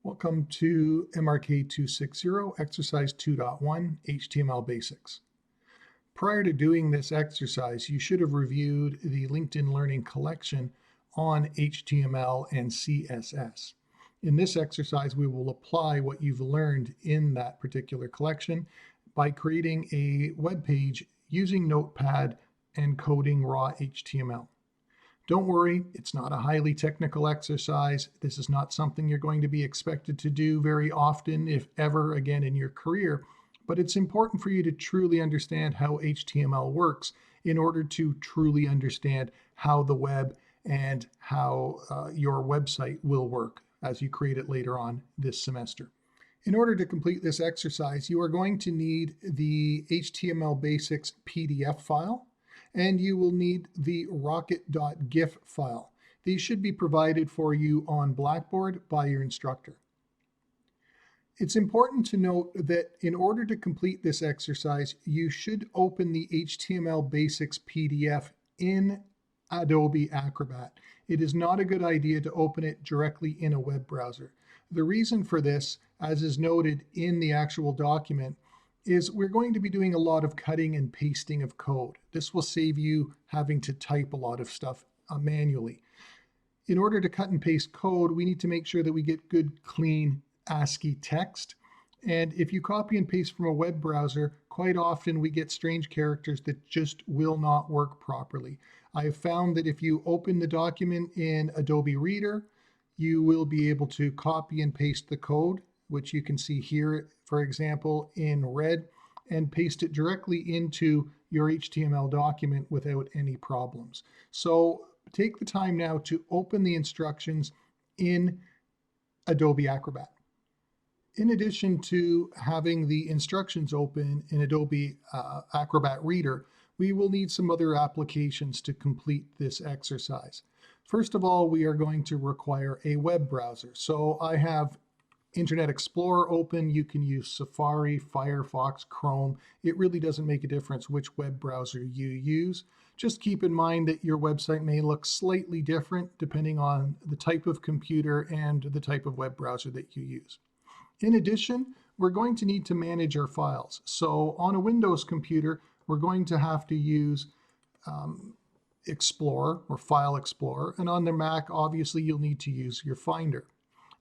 Welcome to MRK 260, Exercise 2.1, HTML Basics. Prior to doing this exercise, you should have reviewed the LinkedIn Learning collection on HTML and CSS. In this exercise, we will apply what you've learned in that particular collection by creating a web page using Notepad and coding raw HTML. Don't worry, it's not a highly technical exercise. This is not something you're going to be expected to do very often, if ever again in your career, but it's important for you to truly understand how HTML works in order to truly understand how the web and how your website will work as you create it later on this semester. In order to complete this exercise, you are going to need the HTML Basics PDF file, and you will need the rocket.gif file. These should be provided for you on Blackboard by your instructor. It's important to note that in order to complete this exercise, you should open the HTML Basics PDF in Adobe Acrobat. It is not a good idea to open it directly in a web browser. The reason for this, as is noted in the actual document, is we're going to be doing a lot of cutting and pasting of code. This will save you having to type a lot of stuff manually. In order to cut and paste code, we need to make sure that we get good, clean ASCII text. And if you copy and paste from a web browser, quite often we get strange characters that just will not work properly. I have found that if you open the document in Adobe Reader, you will be able to copy and paste the code, which you can see here, for example, in red, and paste it directly into your HTML document without any problems. So take the time now to open the instructions in Adobe Acrobat. In addition to having the instructions open in Adobe Acrobat Reader, we will need some other applications to complete this exercise. First of all, we are going to require a web browser. So I have Internet Explorer open. You can use Safari, Firefox, Chrome. It really doesn't make a difference which web browser you use. Just keep in mind that your website may look slightly different depending on the type of computer and the type of web browser that you use. In addition, we're going to need to manage our files. So on a Windows computer, we're going to have to use Explorer or File Explorer, and on the Mac, obviously, you'll need to use your Finder.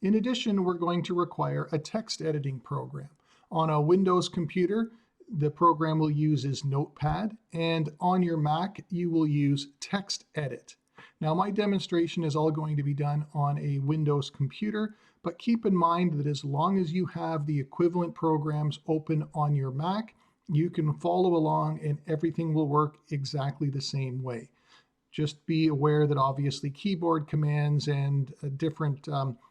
In addition, we're going to require a text editing program. On a Windows computer, the program we'll use is Notepad, and on your Mac, you will use TextEdit. Now, my demonstration is all going to be done on a Windows computer, but keep in mind that as long as you have the equivalent programs open on your Mac, you can follow along and everything will work exactly the same way. Just be aware that obviously keyboard commands and different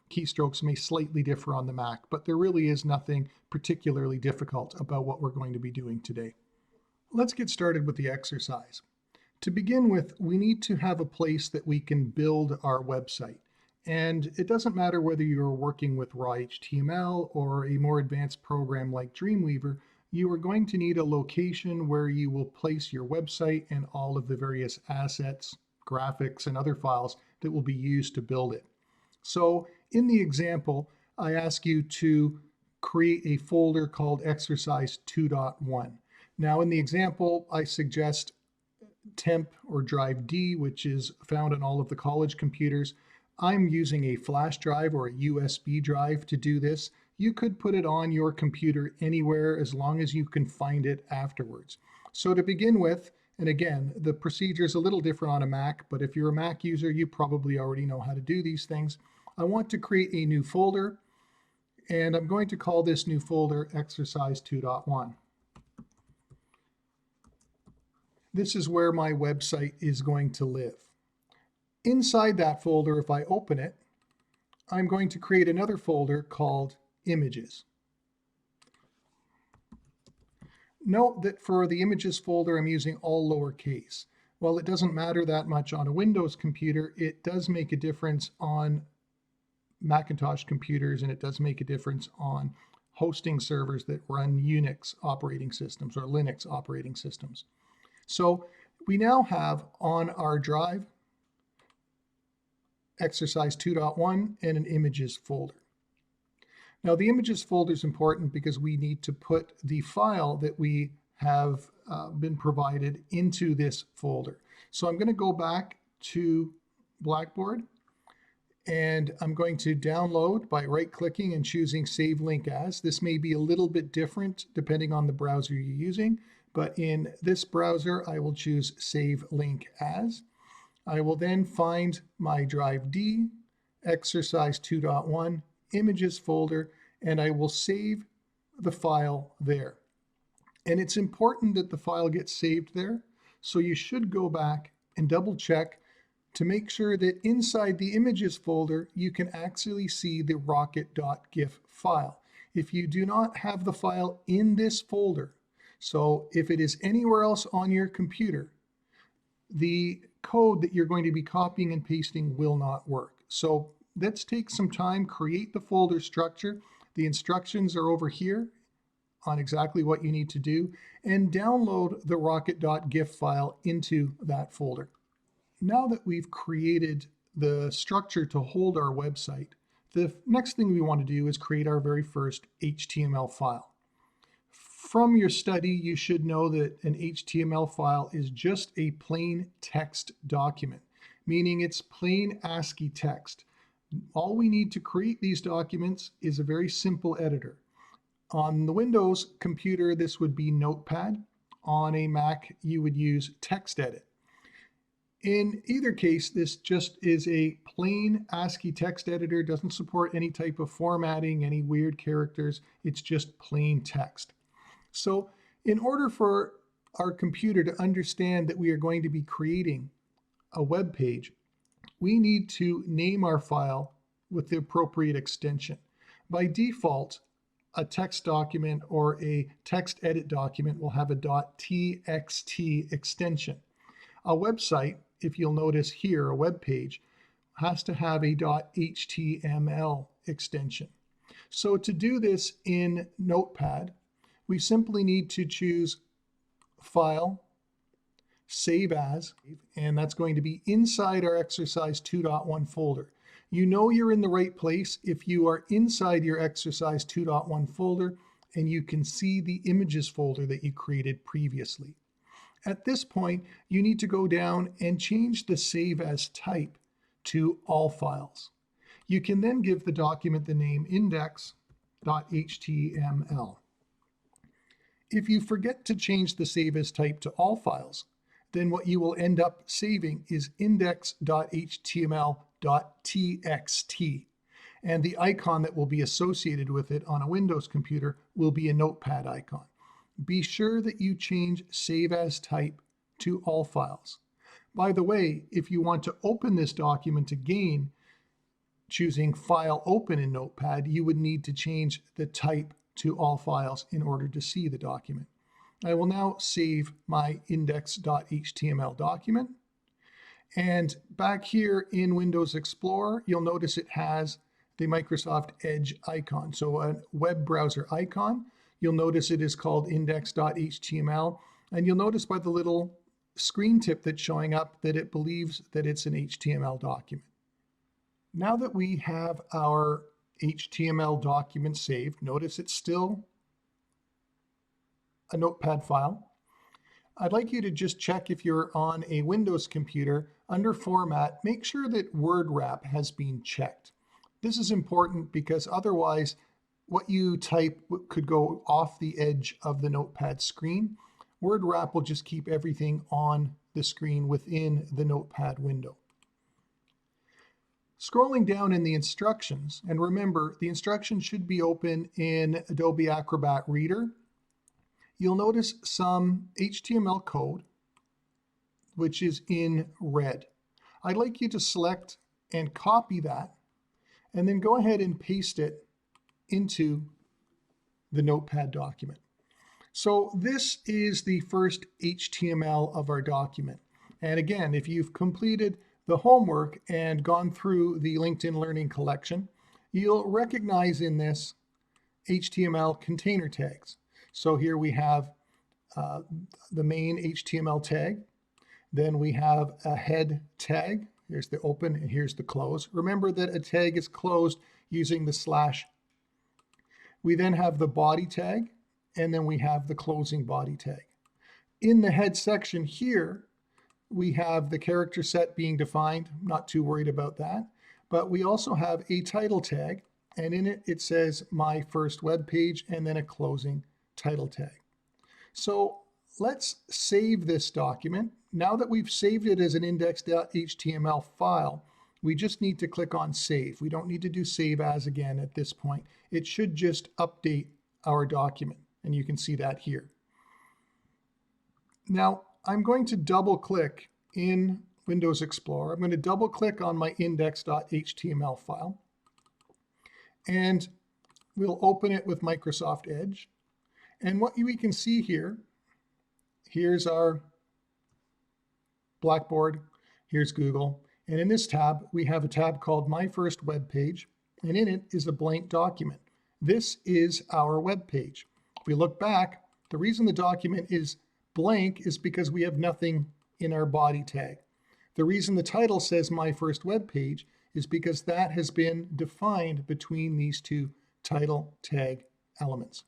keystrokes may slightly differ on the Mac, but there really is nothing particularly difficult about what we're going to be doing today. Let's get started with the exercise. To begin with, we need to have a place that we can build our website. And it doesn't matter whether you're working with raw HTML or a more advanced program like Dreamweaver, you are going to need a location where you will place your website and all of the various assets, graphics, and other files that will be used to build it. So in the example, I ask you to create a folder called Exercise 2.1. Now in the example, I suggest temp or drive D, which is found on all of the college computers. I'm using a flash drive or a USB drive to do this. You could put it on your computer anywhere as long as you can find it afterwards. So to begin with, and again, the procedure is a little different on a Mac, but if you're a Mac user, you probably already know how to do these things. I want to create a new folder, and I'm going to call this new folder Exercise 2.1. This is where my website is going to live. Inside that folder, if I open it, I'm going to create another folder called Images. Note that for the Images folder, I'm using all lowercase. While it doesn't matter that much on a Windows computer, it does make a difference on Macintosh computers, and it does make a difference on hosting servers that run Unix operating systems or Linux operating systems. So we now have on our drive Exercise 2.1 and an Images folder. Now the images folder is important because we need to put the file that we have been provided into this folder. So I'm going to go back to Blackboard and I'm going to download by right-clicking and choosing Save Link As. This may be a little bit different depending on the browser you're using, but in this browser I will choose Save Link As. I will then find my Drive D, Exercise 2.1, Images folder, and I will save the file there. And it's important that the file gets saved there, so you should go back and double check to make sure that inside the images folder, you can actually see the rocket.gif file. If you do not have the file in this folder, so if it is anywhere else on your computer, the code that you're going to be copying and pasting will not work. So let's take some time, create the folder structure. The instructions are over here on exactly what you need to do, and download the rocket.gif file into that folder. Now that we've created the structure to hold our website, the next thing we want to do is create our very first HTML file. From your study, you should know that an HTML file is just a plain text document, meaning it's plain ASCII text. All we need to create these documents is a very simple editor. On the Windows computer, this would be Notepad. On a Mac, you would use TextEdit. In either case, this just is a plain ASCII text editor, doesn't support any type of formatting, any weird characters. It's just plain text. So in order for our computer to understand that we are going to be creating a web page, we need to name our file with the appropriate extension. By default, a text document or a text edit document will have a .txt extension. A website, if you'll notice here, a web page, has to have a .html extension. So to do this in Notepad, we simply need to choose File, Save As, and that's going to be inside our Exercise 2.1 folder. You know you're in the right place if you are inside your Exercise 2.1 folder and you can see the images folder that you created previously. At this point, you need to go down and change the Save As type to All Files. You can then give the document the name index.html. If you forget to change the Save As type to All Files, then what you will end up saving is index.html.txt, and the icon that will be associated with it on a Windows computer will be a Notepad icon. Be sure that you change Save As type to All Files. By the way, if you want to open this document again, choosing File Open in Notepad, you would need to change the type to All Files in order to see the document. I will now save my index.html document. And back here in Windows Explorer, you'll notice it has the Microsoft Edge icon. So a web browser icon. You'll notice it is called index.html. And you'll notice by the little screen tip that's showing up that it believes that it's an HTML document. Now that we have our HTML document saved, notice it's still a Notepad file. I'd like you to just check if you're on a Windows computer, under Format, make sure that Word Wrap has been checked. This is important because otherwise what you type could go off the edge of the Notepad screen. Word Wrap will just keep everything on the screen within the Notepad window. Scrolling down in the instructions, and remember the instructions should be open in Adobe Acrobat Reader, you'll notice some HTML code which is in red. I'd like you to select and copy that and then go ahead and paste it into the Notepad document. So this is the first HTML of our document. And again, if you've completed the homework and gone through the LinkedIn Learning Collection, you'll recognize in this HTML container tags. So here we have the main HTML tag. Then we have a head tag. Here's the open and here's the close. Remember that a tag is closed using the We then have the body tag, and then we have the closing body tag. In the head section here, we have the character set being defined. I'm not too worried about that. But we also have a title tag, and in it, it says my first web page and then a closing title tag. So let's save this document. Now that we've saved it as an index.html file, we just need to click on save. We don't need to do save as again at this point. It should just update our document, and you can see that here. Now, I'm going to double click in Windows Explorer. I'm going to double click on my index.html file, and we'll open it with Microsoft Edge. And what we can see here, here's our Blackboard, here's Google, and in this tab, we have a tab called My First Web Page, and in it is a blank document. This is our web page. If we look back, the reason the document is blank is because we have nothing in our body tag. The reason the title says My First Web Page is because that has been defined between these two title tag elements.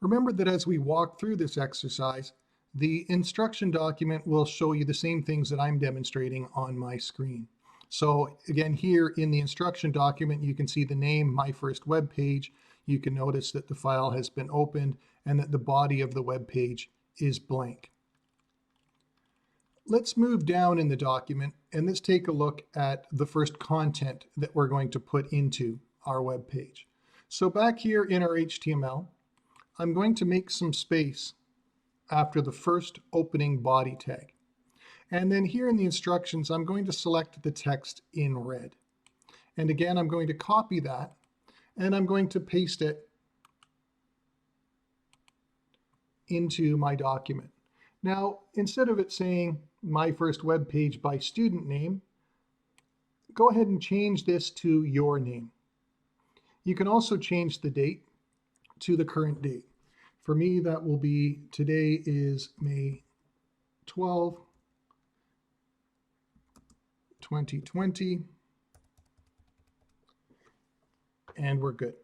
Remember that as we walk through this exercise, the instruction document will show you the same things that I'm demonstrating on my screen. So again, here in the instruction document, you can see the name, My First Web Page. You can notice that the file has been opened and that the body of the web page is blank. Let's move down in the document and let's take a look at the first content that we're going to put into our web page. So back here in our HTML, I'm going to make some space after the first opening body tag. And then here in the instructions, I'm going to select the text in red. And again, I'm going to copy that and I'm going to paste it into my document. Now, instead of it saying My First Web Page by student name, go ahead and change this to your name. You can also change the date to the current date. For me, that will be today is May 12, 2020, and we're good.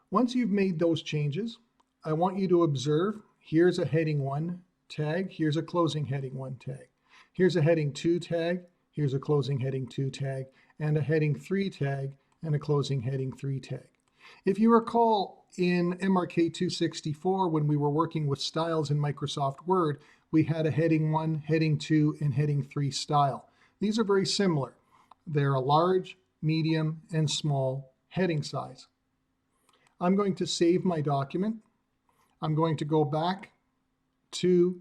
Once you've made those changes, I want you to observe, here's a heading 1 tag, here's a closing heading 1 tag. Here's a heading 2 tag, here's a closing heading 2 tag, and a heading 3 tag, and a closing heading 3 tag. If you recall in MRK 264, when we were working with styles in Microsoft Word, we had a heading 1, heading 2, and heading 3 style. These are very similar. They're a large, medium, and small heading size. I'm going to save my document. I'm going to go back to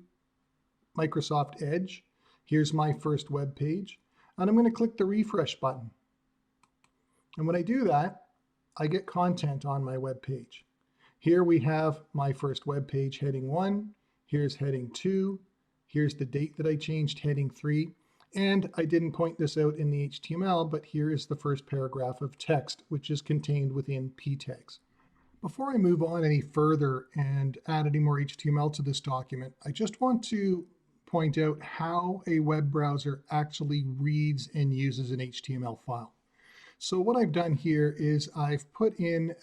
Microsoft Edge. Here's my first web page, and I'm going to click the refresh button. And when I do that, I get content on my web page. Here we have my first web page, heading 1. Here's heading 2. Here's the date that I changed, heading 3. And I didn't point this out in the HTML, but here is the first paragraph of text, which is contained within p tags. Before I move on any further and add any more HTML to this document, I just want to point out how a web browser actually reads and uses an HTML file. So what I've done here is I've put in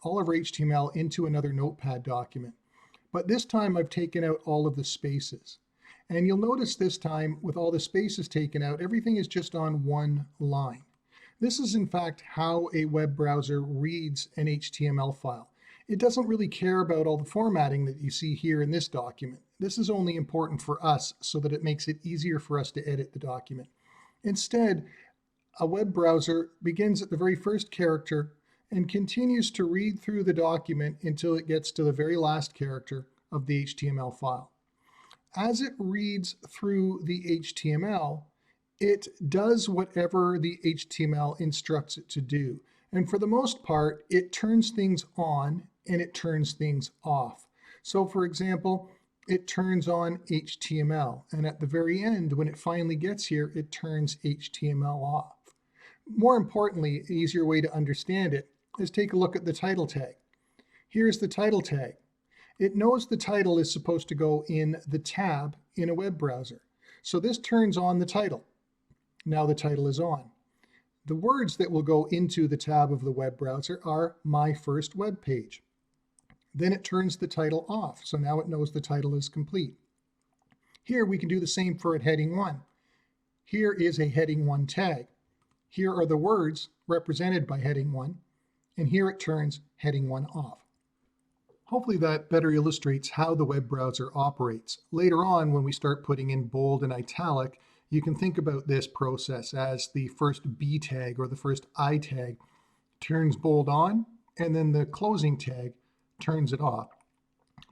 all of our HTML into another Notepad document. But this time I've taken out all of the spaces. And you'll notice this time with all the spaces taken out, everything is just on one line. This is in fact how a web browser reads an HTML file. It doesn't really care about all the formatting that you see here in this document. This is only important for us so that it makes it easier for us to edit the document. Instead, a web browser begins at the very first character and continues to read through the document until it gets to the very last character of the HTML file. As it reads through the HTML, it does whatever the HTML instructs it to do. And for the most part, it turns things on and it turns things off. So for example, it turns on HTML, and at the very end, when it finally gets here, it turns HTML off. More importantly, an easier way to understand it is take a look at the title tag. Here's the title tag. It knows the title is supposed to go in the tab in a web browser. So this turns on the title. Now the title is on. The words that will go into the tab of the web browser are my first web page. Then it turns the title off, so now it knows the title is complete. Here we can do the same for a heading 1. Here is a heading 1 tag. Here are the words represented by heading 1, and here it turns heading 1 off. Hopefully that better illustrates how the web browser operates. Later on, when we start putting in bold and italic, you can think about this process as the first B tag or the first I tag turns bold on, and then the closing tag turns it off.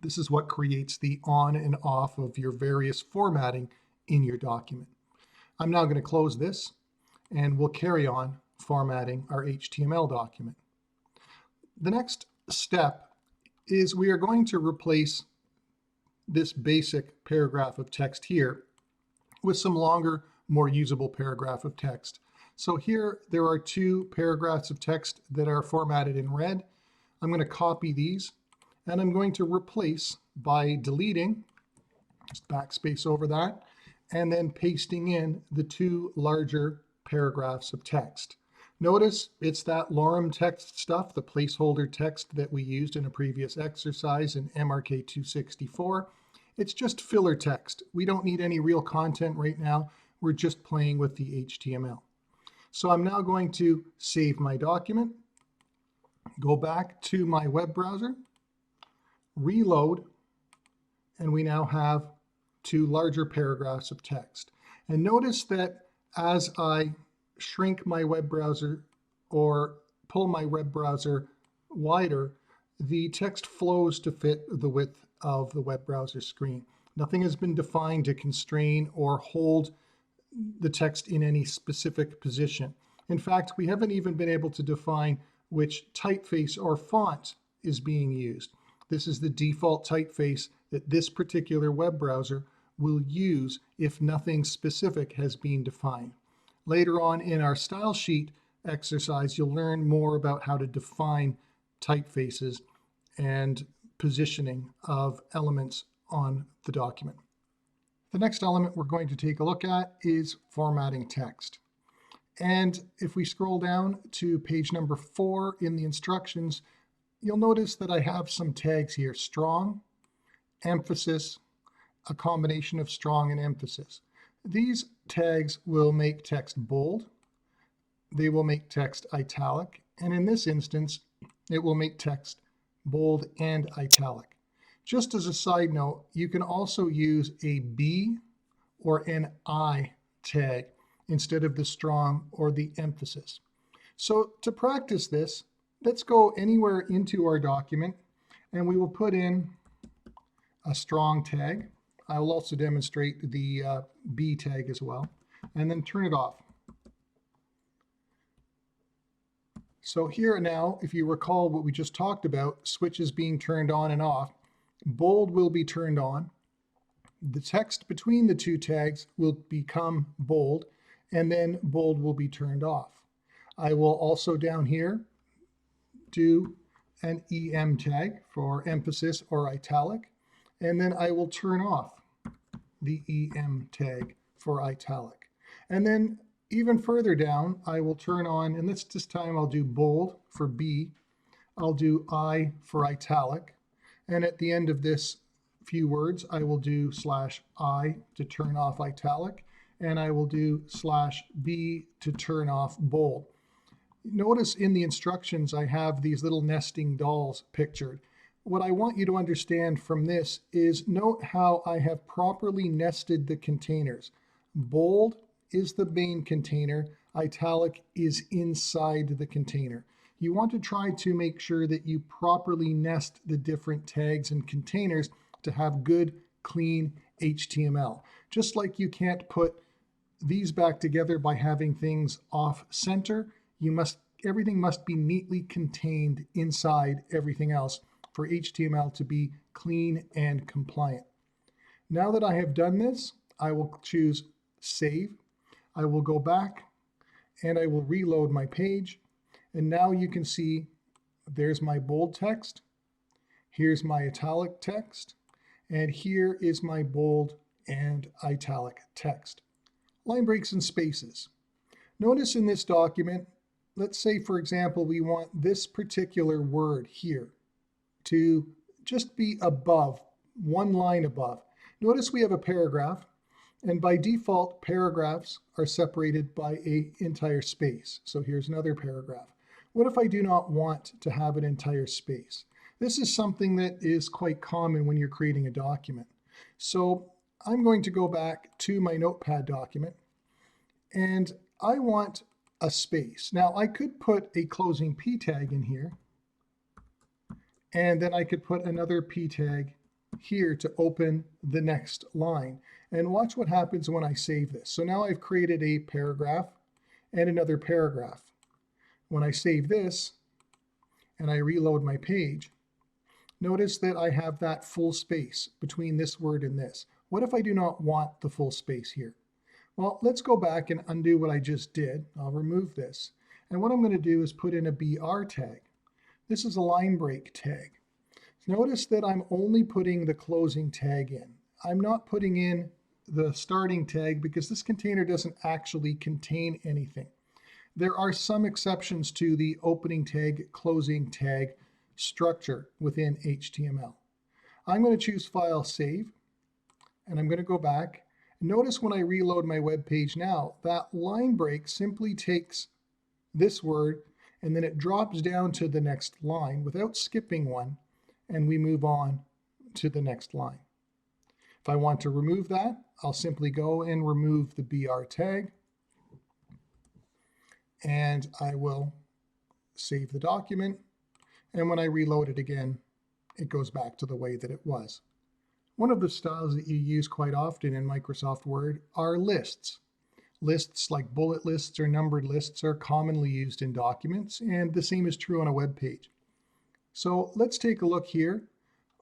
This is what creates the on and off of your various formatting in your document. I'm now going to close this, and we'll carry on formatting our HTML document. The next step is we are going to replace this basic paragraph of text here with some longer, more usable paragraph of text. So here there are 2 paragraphs of text that are formatted in red. I'm going to copy these, and I'm going to replace by deleting, just backspace over that, and then pasting in the 2 larger paragraphs of text. Notice it's that lorem text stuff, the placeholder text that we used in a previous exercise in MRK 264. It's just filler text. We don't need any real content right now. We're just playing with the HTML. So I'm now going to save my document, go back to my web browser, reload, and we now have 2 larger paragraphs of text. And notice that as I shrink my web browser or pull my web browser wider, the text flows to fit the width of the web browser screen. Nothing has been defined to constrain or hold the text in any specific position. In fact, we haven't even been able to define which typeface or font is being used. This is the default typeface that this particular web browser will use if nothing specific has been defined. Later on in our style sheet exercise, you'll learn more about how to define typefaces and positioning of elements on the document. The next element we're going to take a look at is formatting text. And if we scroll down to page number 4 in the instructions, you'll notice that I have some tags here: strong, emphasis, a combination of strong and emphasis. These tags will make text bold, they will make text italic, and in this instance, it will make text bold and italic. Just as a side note, you can also use a B or an I tag instead of the strong or the emphasis. So to practice this, let's go anywhere into our document, and we will put in a strong tag. I will also demonstrate the B tag as well, and then turn it off. So here now, if you recall what we just talked about, switches being turned on and off, bold will be turned on. The text between the 2 tags will become bold, and then bold will be turned off. I will also down here do an EM tag for emphasis or italic, and then I will turn off the EM tag for italic. And then even further down, I will turn on, and this time I'll do bold for B, I'll do I for italic, and at the end of this few words, I will do /I to turn off italic, and I will do /B to turn off bold. Notice in the instructions I have these little nesting dolls pictured. What I want you to understand from this is note how I have properly nested the containers. Bold is the main container, italic is inside the container. You want to try to make sure that you properly nest the different tags and containers to have good, clean HTML. Just like you can't put these back together by having things off center, everything must be neatly contained inside everything else for HTML to be clean and compliant. Now that I have done this, I will choose Save. I will go back and I will reload my page. And now you can see there's my bold text, here's my italic text, and here is my bold and italic text. Line breaks and spaces. Notice in this document, let's say, for example, we want this particular word here to just be above, one line above. Notice we have a paragraph, and by default, paragraphs are separated by an entire space. So here's another paragraph. What if I do not want to have an entire space? This is something that is quite common when you're creating a document. So I'm going to go back to my Notepad document, and I want a space. Now I could put a closing P tag in here, and then I could put another P tag here to open the next line. And watch what happens when I save this. So now I've created a paragraph and another paragraph. When I save this and I reload my page, notice that I have that full space between this word and this. What if I do not want the full space here? Well, let's go back and undo what I just did. I'll remove this. And what I'm going to do is put in a BR tag. This is a line break tag. Notice that I'm only putting the closing tag in. I'm not putting in the starting tag because this container doesn't actually contain anything. There are some exceptions to the opening tag, closing tag structure within HTML. I'm going to choose File, Save, and I'm going to go back. Notice when I reload my web page now, that line break simply takes this word and then it drops down to the next line without skipping one, and we move on to the next line. If I want to remove that, I'll simply go and remove the BR tag, and I will save the document. And when I reload it again, it goes back to the way that it was. One of the styles that you use quite often in Microsoft Word are lists. Lists like bullet lists or numbered lists are commonly used in documents, and the same is true on a web page. So let's take a look here.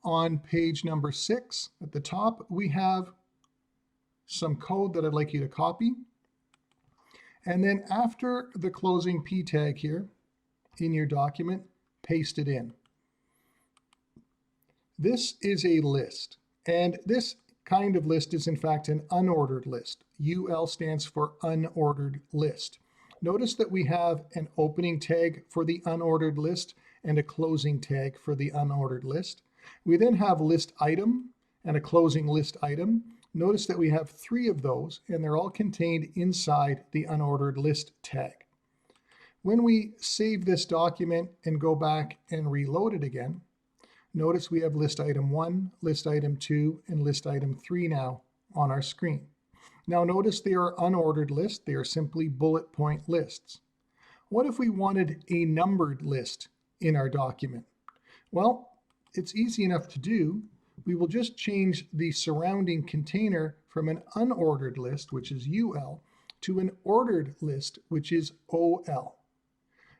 On page number 6 at the top, we have some code that I'd like you to copy. And then after the closing P tag here in your document, paste it in. This is a list, and this kind of list is in fact an unordered list. UL stands for unordered list. Notice that we have an opening tag for the unordered list and a closing tag for the unordered list. We then have list item and a closing list item. Notice that we have 3 of those, and they're all contained inside the unordered list tag. When we save this document and go back and reload it again, notice we have list item 1, list item 2, and list item 3 now on our screen. Now notice they are unordered lists. They are simply bullet point lists. What if we wanted a numbered list in our document? Well, it's easy enough to do. We will just change the surrounding container from an unordered list, which is UL, to an ordered list, which is OL.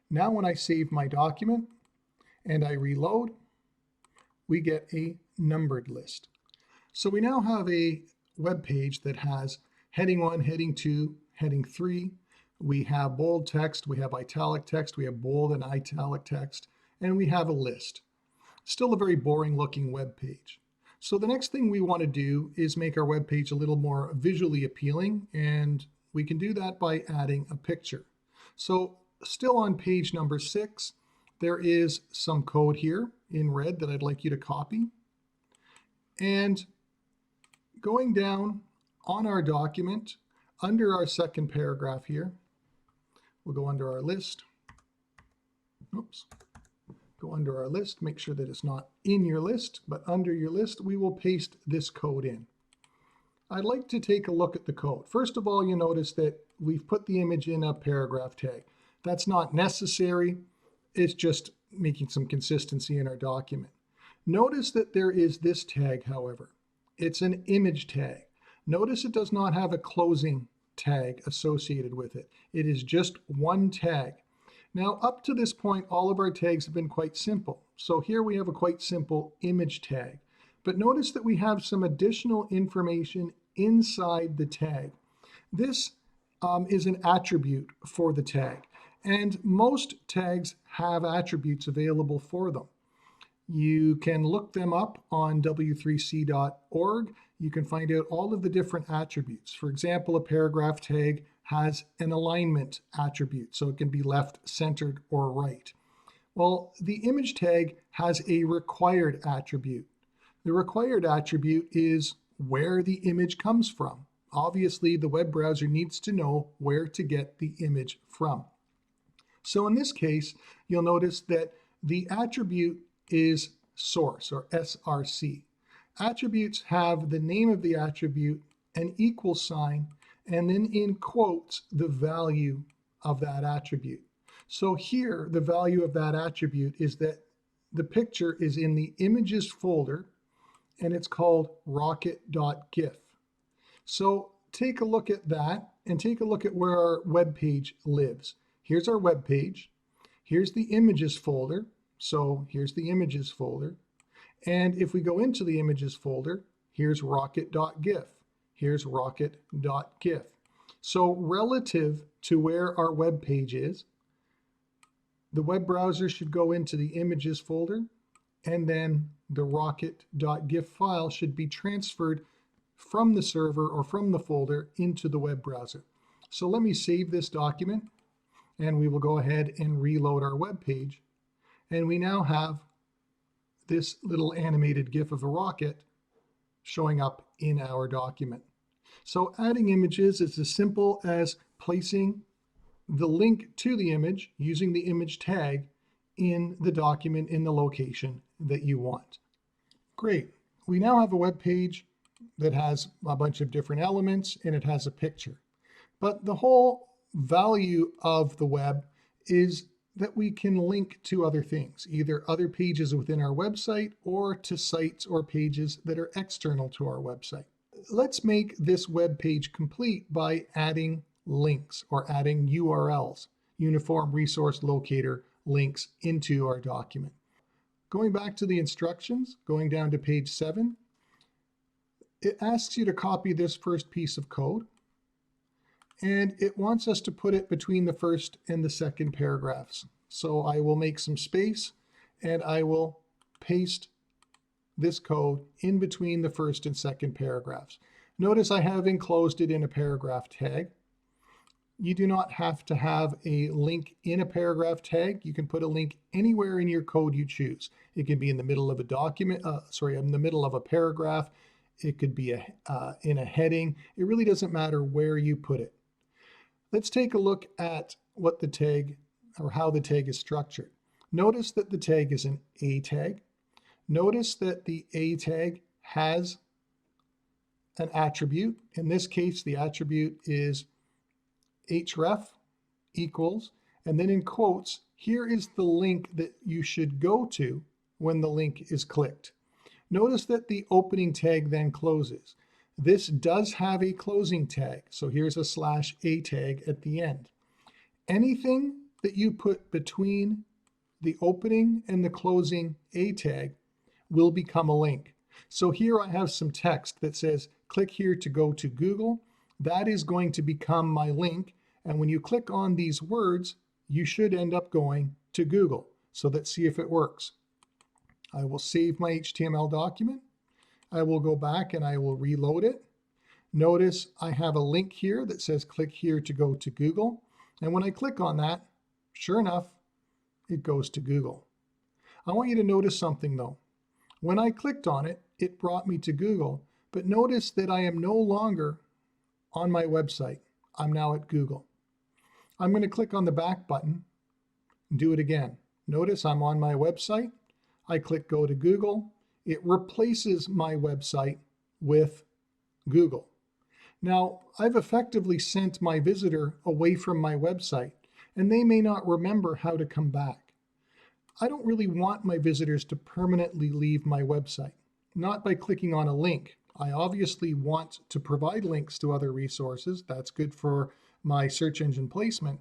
Now when I save my document and I reload, we get a numbered list. So we now have a web page that has heading 1, heading 2, heading 3. We have bold text, we have italic text, we have bold and italic text, and we have a list. Still a very boring looking web page. So the next thing we want to do is make our web page a little more visually appealing, and we can do that by adding a picture. So still on page number 6, there is some code here in red that I'd like you to copy. And going down on our document, under our second paragraph here, we'll go under our list. Oops. Go under our list, make sure that it's not in your list, but under your list, we will paste this code in. I'd like to take a look at the code. First of all, you notice that we've put the image in a paragraph tag. That's not necessary. It's just making some consistency in our document. Notice that there is this tag, however. It's an image tag. Notice it does not have a closing tag associated with it. It is just one tag. Now, up to this point, all of our tags have been quite simple. So here we have a quite simple image tag. But notice that we have some additional information inside the tag. This is an attribute for the tag. And most tags have attributes available for them. You can look them up on w3c.org. You can find out all of the different attributes. For example, a paragraph tag has an alignment attribute, so it can be left, centered, or right. Well, the image tag has a required attribute. The required attribute is where the image comes from. Obviously, the web browser needs to know where to get the image from. So in this case, you'll notice that the attribute is source, or SRC. Attributes have the name of the attribute, an equal sign, and then in quotes, the value of that attribute. So here, the value of that attribute is that the picture is in the images folder, and it's called rocket.gif. So take a look at that, and take a look at where our web page lives. Here's our web page. Here's the images folder. So here's the images folder. And if we go into the images folder, here's rocket.gif. Here's rocket.gif. So relative to where our web page is, the web browser should go into the images folder, and then the rocket.gif file should be transferred from the server or from the folder into the web browser. So let me save this document, and we will go ahead and reload our web page. And we now have this little animated GIF of a rocket showing up in our document. So adding images is as simple as placing the link to the image using the image tag in the document in the location that you want. Great. We now have a web page that has a bunch of different elements, and it has a picture. But the whole value of the web is that we can link to other things, either other pages within our website or to sites or pages that are external to our website. Let's make this web page complete by adding links or adding URLs, Uniform Resource Locator links, into our document. Going back to the instructions, going down to page 7, it asks you to copy this first piece of code, and it wants us to put it between the first and the second paragraphs. So I will make some space, and I will paste this code in between the first and second paragraphs. Notice I have enclosed it in a paragraph tag. You do not have to have a link in a paragraph tag. You can put a link anywhere in your code you choose. It can be in the middle of a document, in the middle of a paragraph. It could be in a heading. It really doesn't matter where you put it. Let's take a look at what the tag, or how the tag is structured. Notice that the tag is an A tag. Notice that the A tag has an attribute. In this case, the attribute is href equals, and then in quotes, here is the link that you should go to when the link is clicked. Notice that the opening tag then closes. This does have a closing tag, so here's a /A tag at the end. Anything that you put between the opening and the closing A tag will become a link. So here I have some text that says, click here to go to Google. That is going to become my link, and when you click on these words, you should end up going to Google. So let's see if it works. I will save my HTML document. I will go back and I will reload it. Notice I have a link here that says click here to go to Google. And when I click on that, sure enough, it goes to Google. I want you to notice something though. When I clicked on it, it brought me to Google, but notice that I am no longer on my website. I'm now at Google. I'm going to click on the back button and do it again. Notice I'm on my website. I click go to Google. It replaces my website with Google. Now, I've effectively sent my visitor away from my website, and they may not remember how to come back. I don't really want my visitors to permanently leave my website, not by clicking on a link. I obviously want to provide links to other resources. That's good for my search engine placement,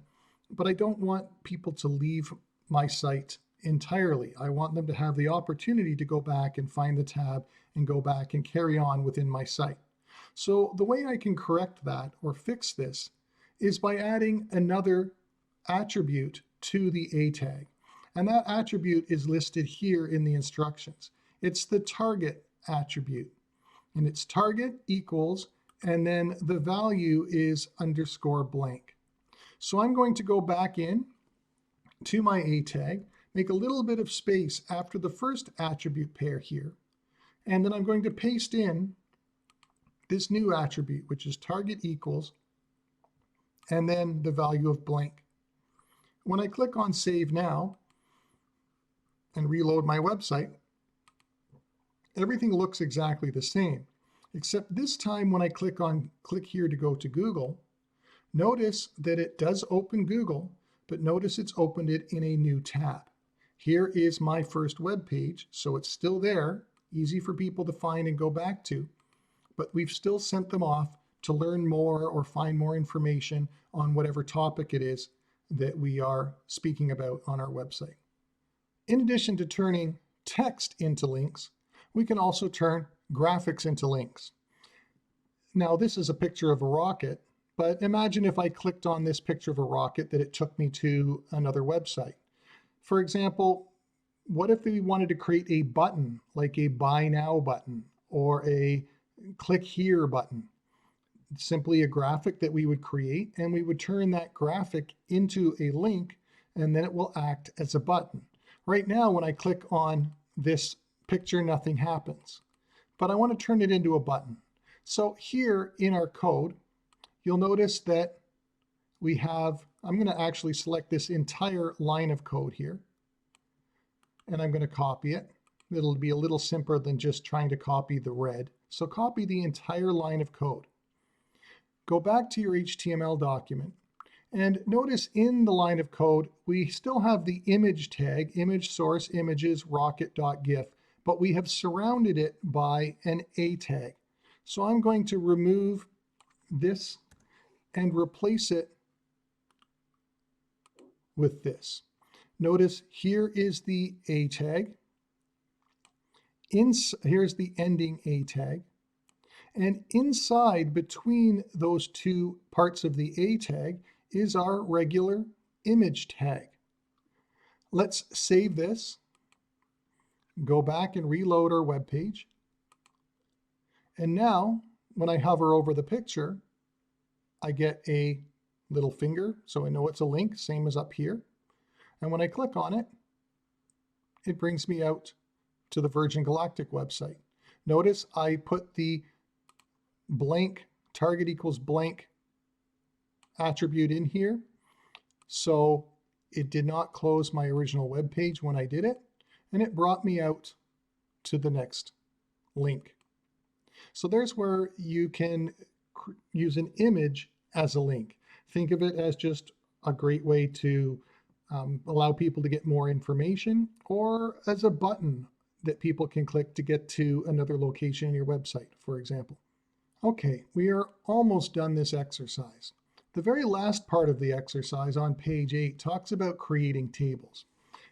but I don't want people to leave my site entirely. I want them to have the opportunity to go back and find the tab and go back and carry on within my site. So the way I can correct that or fix this is by adding another attribute to the A tag. And that attribute is listed here in the instructions. It's the target attribute. And it's target equals and then the value is underscore blank. So I'm going to go back in to my A tag, make a little bit of space after the first attribute pair here, and then I'm going to paste in this new attribute, which is target equals, and then the value of blank. When I click on Save Now and reload my website, everything looks exactly the same, except this time when I click here to go to Google, notice that it does open Google, but notice it's opened it in a new tab. Here is my first web page, so it's still there, easy for people to find and go back to, but we've still sent them off to learn more or find more information on whatever topic it is that we are speaking about on our website. In addition to turning text into links, we can also turn graphics into links. Now, this is a picture of a rocket, but imagine if I clicked on this picture of a rocket that it took me to another website. For example, what if we wanted to create a button, like a Buy Now button or a Click Here button? Simply a graphic that we would create, and we would turn that graphic into a link, and then it will act as a button. Right now, when I click on this picture, nothing happens, but I want to turn it into a button. So here in our code, you'll notice that we have, I'm going to actually select this entire line of code here, and I'm going to copy it. It'll be a little simpler than just trying to copy the red. So copy the entire line of code. Go back to your HTML document, and notice in the line of code, we still have the image tag, image source images rocket.gif, but we have surrounded it by an A tag. So I'm going to remove this and replace it with this. Notice here is the A tag. Here's the ending A tag. And inside between those two parts of the A tag is our regular image tag. Let's save this, go back and reload our web page. And now when I hover over the picture, I get a little finger, so I know it's a link, same as up here. And when I click on it, it brings me out to the Virgin Galactic website. Notice I put the blank target equals blank attribute in here, so it did not close my original web page when I did it, and it brought me out to the next link. So there's where you can use an image as a link. Think of it as just a great way to allow people to get more information, or as a button that people can click to get to another location in your website, for example. Okay, we are almost done this exercise. The very last part of the exercise on page 8 talks about creating tables.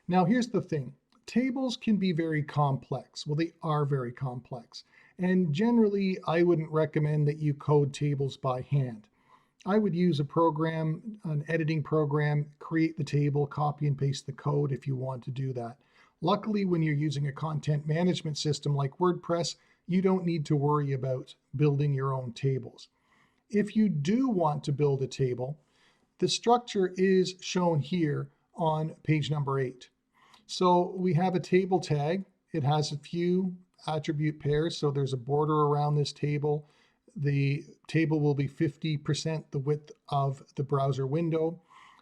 Now here's the thing. Tables can be very complex. Well, they are very complex. And generally, I wouldn't recommend that you code tables by hand. I would use a program, an editing program, create the table, copy and paste the code if you want to do that. Luckily, when you're using a content management system like WordPress, you don't need to worry about building your own tables. If you do want to build a table, the structure is shown here on page number 8. So we have a table tag. It has a few attribute pairs, so there's a border around this table. The table will be 50% the width of the browser window.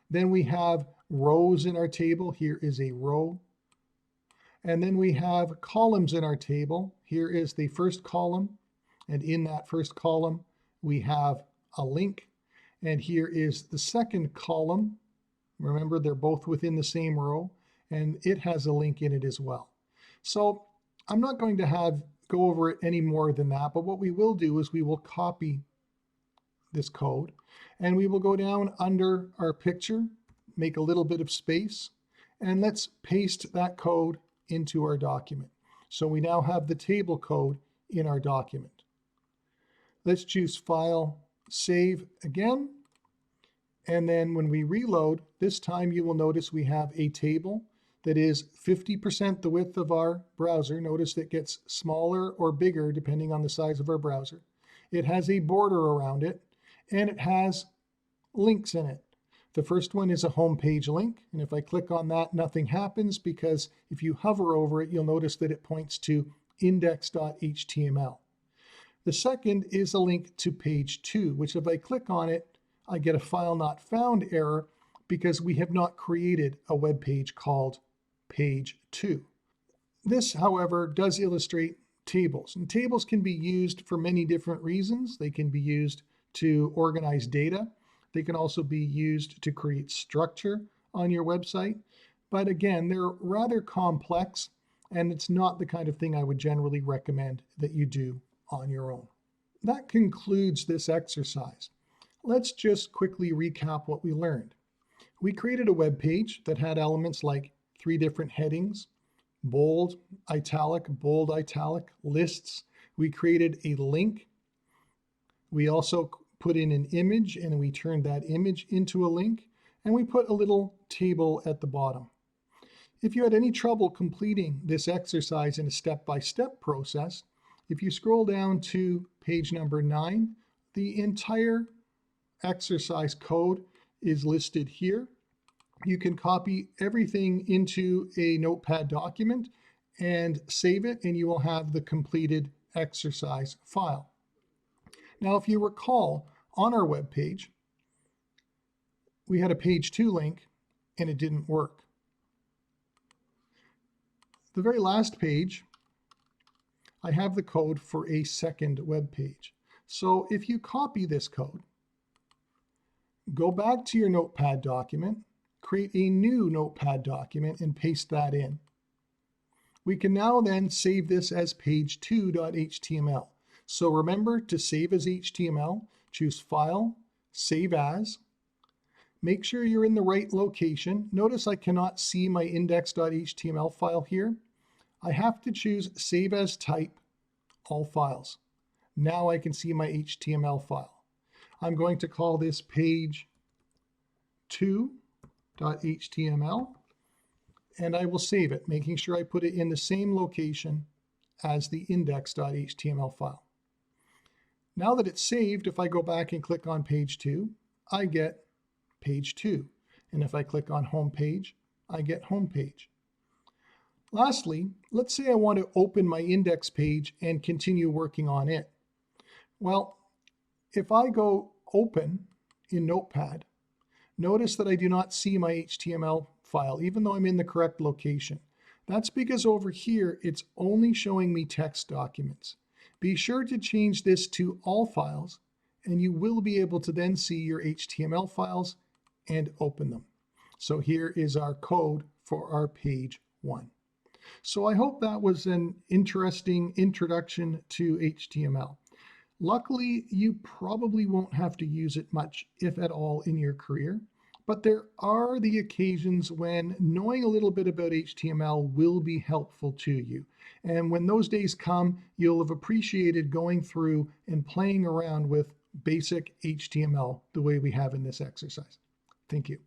Then we have rows in our table. Here is a row. And then we have columns in our table. Here is the first column, and in that first column we have a link, and here is the second column. Remember, they're both within the same row, and it has a link in it as well. So I'm not going to go over it any more than that, but what we will do is we will copy this code, and we will go down under our picture, make a little bit of space, and let's paste that code into our document. So we now have the table code in our document. Let's choose File, Save again. And then when we reload, this time you will notice we have a table that is 50% the width of our browser. Notice it gets smaller or bigger depending on the size of our browser. it has a border around it, and it has links in it. The first one is a home page link, and if I click on that, nothing happens, because if you hover over it, you'll notice that it points to index.html. The second is a link to page 2, which if I click on it, I get a file not found error because we have not created a web page called page 2. This, however, does illustrate tables, and tables can be used for many different reasons. They can be used to organize data. They can also be used to create structure on your website. But again, they're rather complex, and it's not the kind of thing I would generally recommend that you do on your own. That concludes this exercise. Let's just quickly recap what we learned. We created a web page that had elements like 3 different headings: bold, italic, lists. We created a link. We also put in an image, and we turned that image into a link, and we put a little table at the bottom. If you had any trouble completing this exercise in a step-by-step process, if you scroll down to page number 9, the entire exercise code is listed here. You can copy everything into a Notepad document and save it, and you will have the completed exercise file. Now, if you recall, on our web page, we had a page 2 link and it didn't work. The very last page, I have the code for a second web page. So if you copy this code, go back to your Notepad document, create a new Notepad document, and paste that in. We can now then save this as page2.html. So remember to save as HTML, choose File, Save As. Make sure you're in the right location. Notice I cannot see my index.html file here. I have to choose Save As Type, All Files. Now I can see my HTML file. I'm going to call this page2.html, and I will save it, making sure I put it in the same location as the index.html file. Now that it's saved, if I go back and click on page 2, I get page 2. And if I click on home page, I get home page. Lastly, let's say I want to open my index page and continue working on it. Well, if I go open in Notepad, notice that I do not see my HTML file, even though I'm in the correct location. That's because over here, it's only showing me text documents. Be sure to change this to all files, and you will be able to then see your HTML files and open them. So here is our code for our page 1. So I hope that was an interesting introduction to HTML. Luckily, you probably won't have to use it much, if at all, in your career. But there are the occasions when knowing a little bit about HTML will be helpful to you. And when those days come, you'll have appreciated going through and playing around with basic HTML the way we have in this exercise. Thank you.